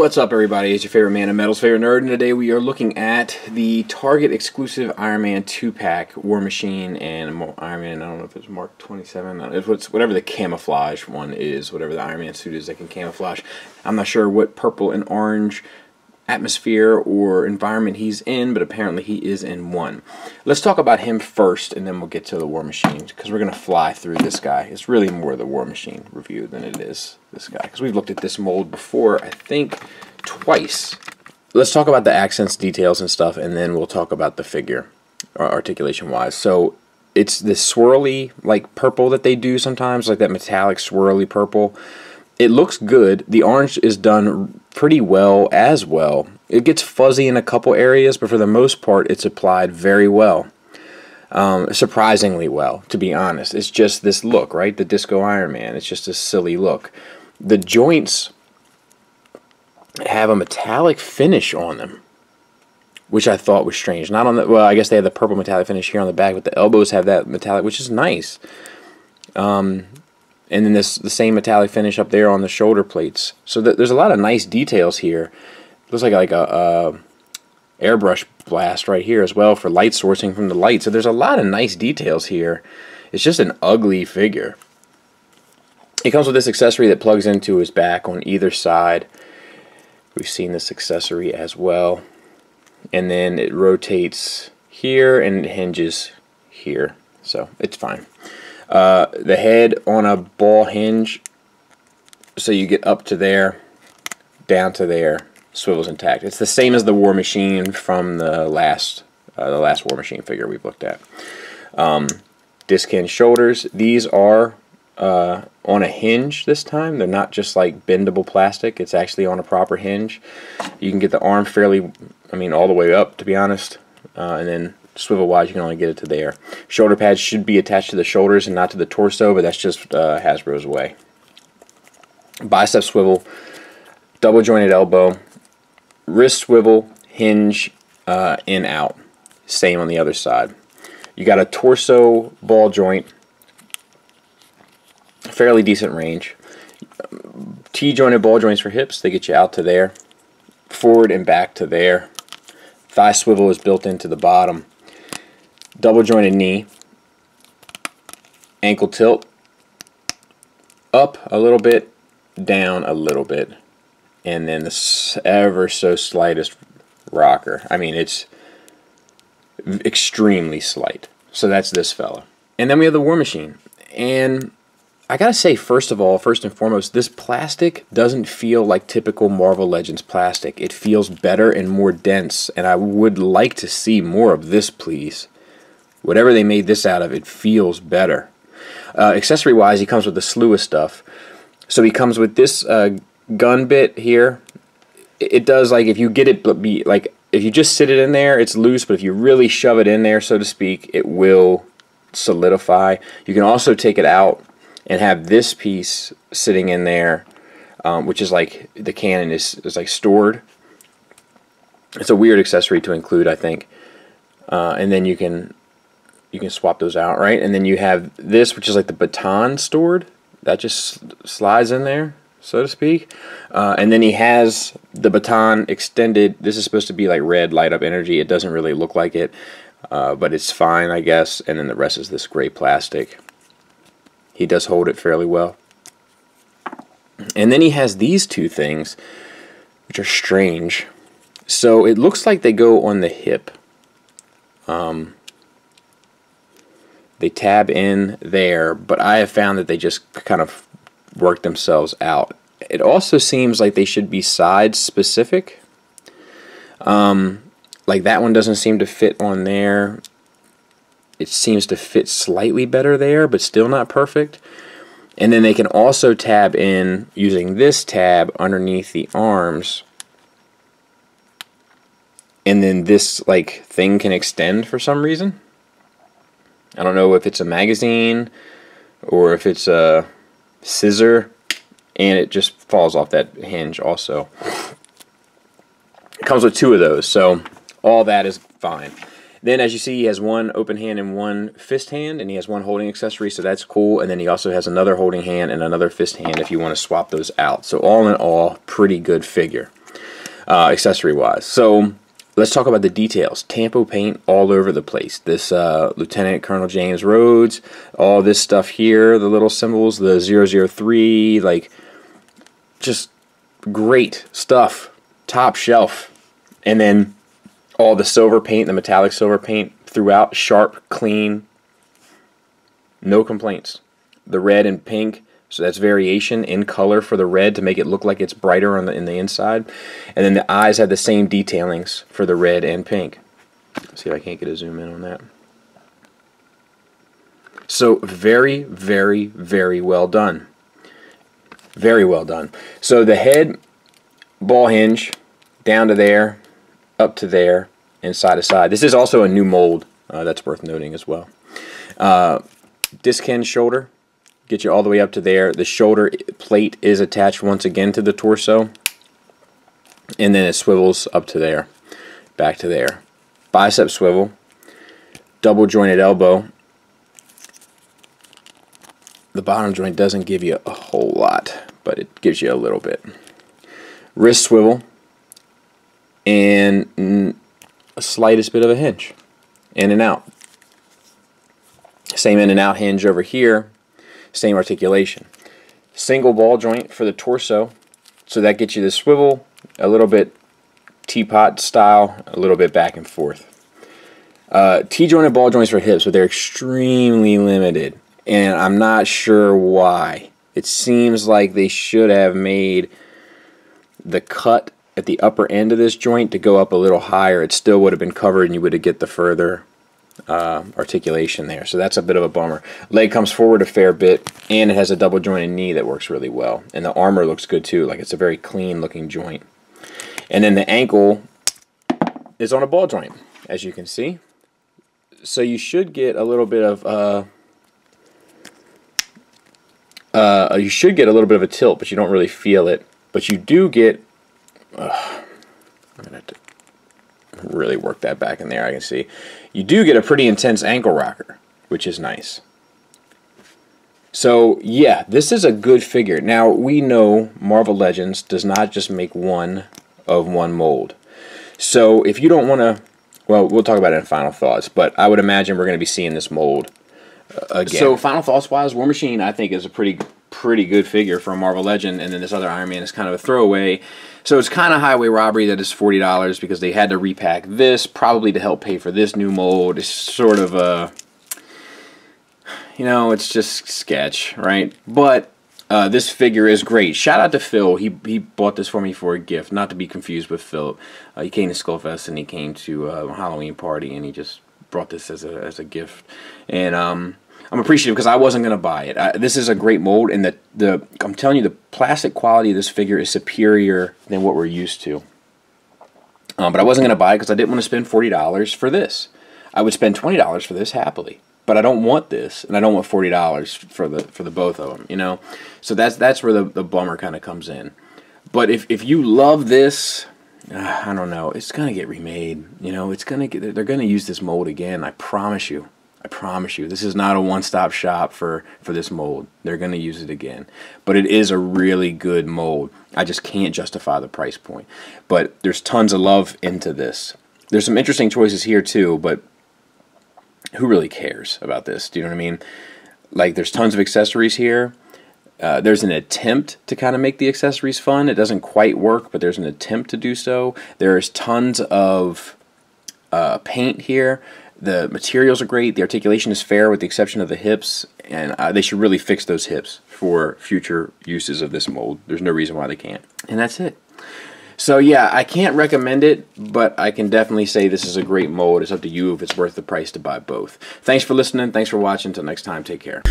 What's up, everybody? It's your favorite man of metal's favorite nerd, and today we are looking at the Target exclusive Ironman 2-pack War Machine and Ironman. I don't know if it's Mark 27. It's whatever the camouflage one is, whatever the Ironman suit is that can camouflage. I'm not sure what purple and orange atmosphere or environment he's in, but apparently he is in one. Let's talk about him first, and then we'll get to the War Machine, because we're going to fly through this guy. It's really more the War Machine review than it is this guy, because we've looked at this mold before, I think, twice. Let's talk about the accents, details, and stuff, and then we'll talk about the figure, articulation-wise. So it's this swirly, like, purple that they do sometimes, like that metallic swirly purple. It looks good. The orange is done pretty well as well. It gets fuzzy in a couple areas, but for the most part, it's applied very well. Surprisingly well, to be honest. It's just this look, right? The Disco Iron Man. It's just a silly look. The joints have a metallic finish on them, which I thought was strange. Not on the, well, I guess they have the purple metallic finish here on the back, but the elbows have that metallic, which is nice. And then the same metallic finish up there on the shoulder plates. So there's a lot of nice details here. Looks like a airbrush blast right here as well for light sourcing from the light. So there's a lot of nice details here. It's just an ugly figure. It comes with this accessory that plugs into his back on either side. We've seen this accessory as well. And then it rotates here and it hinges here. So it's fine. The head on a ball hinge, so you get up to there, down to there, swivels intact. It's the same as the War Machine from the last War Machine figure we've looked at. Disc hinge shoulders. These are on a hinge this time. They're not just like bendable plastic. It's actually on a proper hinge. You can get the arm fairly, I mean, all the way up, to be honest, and then swivel wise you can only get it to there. Shoulder pads should be attached to the shoulders and not to the torso, but that's just Hasbro's way. Bicep swivel, double jointed elbow, wrist swivel, hinge, in out. Same on the other side. You got a torso ball joint, fairly decent range. T-jointed ball joints for hips, they get you out to there, forward and back to there. Thigh swivel is built into the bottom. Double jointed knee, ankle tilt, up a little bit, down a little bit, and then the ever so slightest rocker. I mean, it's extremely slight. So that's this fella. And then we have the War Machine. And I gotta say, first and foremost, this plastic doesn't feel like typical Marvel Legends plastic. It feels better and more dense, and I would like to see more of this, please. Whatever they made this out of, it feels better. Accessory-wise, he comes with a slew of stuff. So he comes with this gun bit here. It does, like, if you get it, if you just sit it in there, it's loose, but if you really shove it in there, so to speak, it will solidify. You can also take it out and have this piece sitting in there, which is like the cannon is like stored. It's a weird accessory to include, I think. And then you can swap those out, right? And then you have this, which is like the baton stored. That just slides in there, so to speak. And then he has the baton extended. This is supposed to be like red light up energy. It doesn't really look like it, but it's fine, I guess. And then the rest is this gray plastic. He does hold it fairly well. And then he has these two things, which are strange. So it looks like they go on the hip. They tab in there, but I have found that they just kind of work themselves out. It also seems like they should be side specific. Like that one doesn't seem to fit on there. It seems to fit slightly better there, but still not perfect. And then they can also tab in using this tab underneath the arms. And then this like thing can extend for some reason. I don't know if it's a magazine or if it's a scissor, and it just falls off that hinge also. It comes with two of those, so all that is fine. Then, as you see, he has one open hand and one fist hand, and he has one holding accessory, so that's cool. And then he also has another holding hand and another fist hand if you want to swap those out. So all in all, pretty good figure. accessory-wise. So let's talk about the details. Tampo paint all over the place. This Lieutenant Colonel James Rhodes, all this stuff here, the little symbols, the 003, like, just great stuff. Top shelf. And then all the silver paint, the metallic silver paint throughout, sharp, clean, no complaints. The red and pink, so that's variation in color for the red to make it look like it's brighter on in the inside. And then the eyes have the same detailings for the red and pink. Let's see if I can't get a zoom in on that. So very, very, very well done. Very well done. So the head, ball hinge, down to there, up to there, and side to side. This is also a new mold. That's worth noting as well. Disc hinge shoulder, get you all the way up to there. The shoulder plate is attached once again to the torso, and then it swivels up to there, back to there. Bicep swivel, double jointed elbow. The bottom joint doesn't give you a whole lot, but it gives you a little bit. Wrist swivel, and a slightest bit of a hinge, in and out. Same in and out hinge over here, same articulation. Single ball joint for the torso, so that gets you the swivel, a little bit teapot style, a little bit back and forth. T-jointed ball joints for hips, but they're extremely limited, and I'm not sure why. It seems like they should have made the cut at the upper end of this joint to go up a little higher. It still would have been covered, and you would have get the further articulation there. So that's a bit of a bummer. Leg comes forward a fair bit, and it has a double jointed knee that works really well. And the armor looks good too. Like, it's a very clean looking joint. And then the ankle is on a ball joint, as you can see. So you should get a little bit of a tilt, but you don't really feel it. But you do get I'm gonna have to really work that back in there. I can see you do get a pretty intense ankle rocker, which is nice. So yeah, this is a good figure. Now we know Marvel Legends does not just make one of one mold. So if you don't want to, well, we'll talk about it in final thoughts, but I would imagine we're going to be seeing this mold again. So final thoughts wise, War Machine I think is a pretty good figure for a Marvel Legend, and then this other Iron Man is kind of a throwaway. So it's kind of highway robbery that it's $40 because they had to repack this, probably to help pay for this new mold. It's sort of a, you know, it's just sketch, right? But this figure is great. Shout out to Phil. He bought this for me for a gift, not to be confused with Philip. He came to Skullfest and he came to a Halloween party, and he just brought this as a gift. And I'm appreciative because I wasn't going to buy it. This is a great mold, and I'm telling you, the plastic quality of this figure is superior than what we're used to. But I wasn't going to buy it because I didn't want to spend $40 for this. I would spend $20 for this happily, but I don't want this, and I don't want $40 for the both of them. You know, so that's where the bummer kind of comes in. But if you love this, I don't know, it's gonna get remade. You know, they're gonna use this mold again. I promise you. I promise you, this is not a one-stop shop for this mold. They're going to use it again. But it is a really good mold. I just can't justify the price point. But there's tons of love into this. There's some interesting choices here too, but who really cares about this? Do you know what I mean? Like, there's tons of accessories here. There's an attempt to kind of make the accessories fun. It doesn't quite work, but there's an attempt to do so. There's tons of paint here. The materials are great. The articulation is fair with the exception of the hips, and they should really fix those hips for future uses of this mold. There's no reason why they can't. And that's it. So yeah, I can't recommend it, but I can definitely say this is a great mold. It's up to you if it's worth the price to buy both. Thanks for listening. Thanks for watching. Until next time, take care.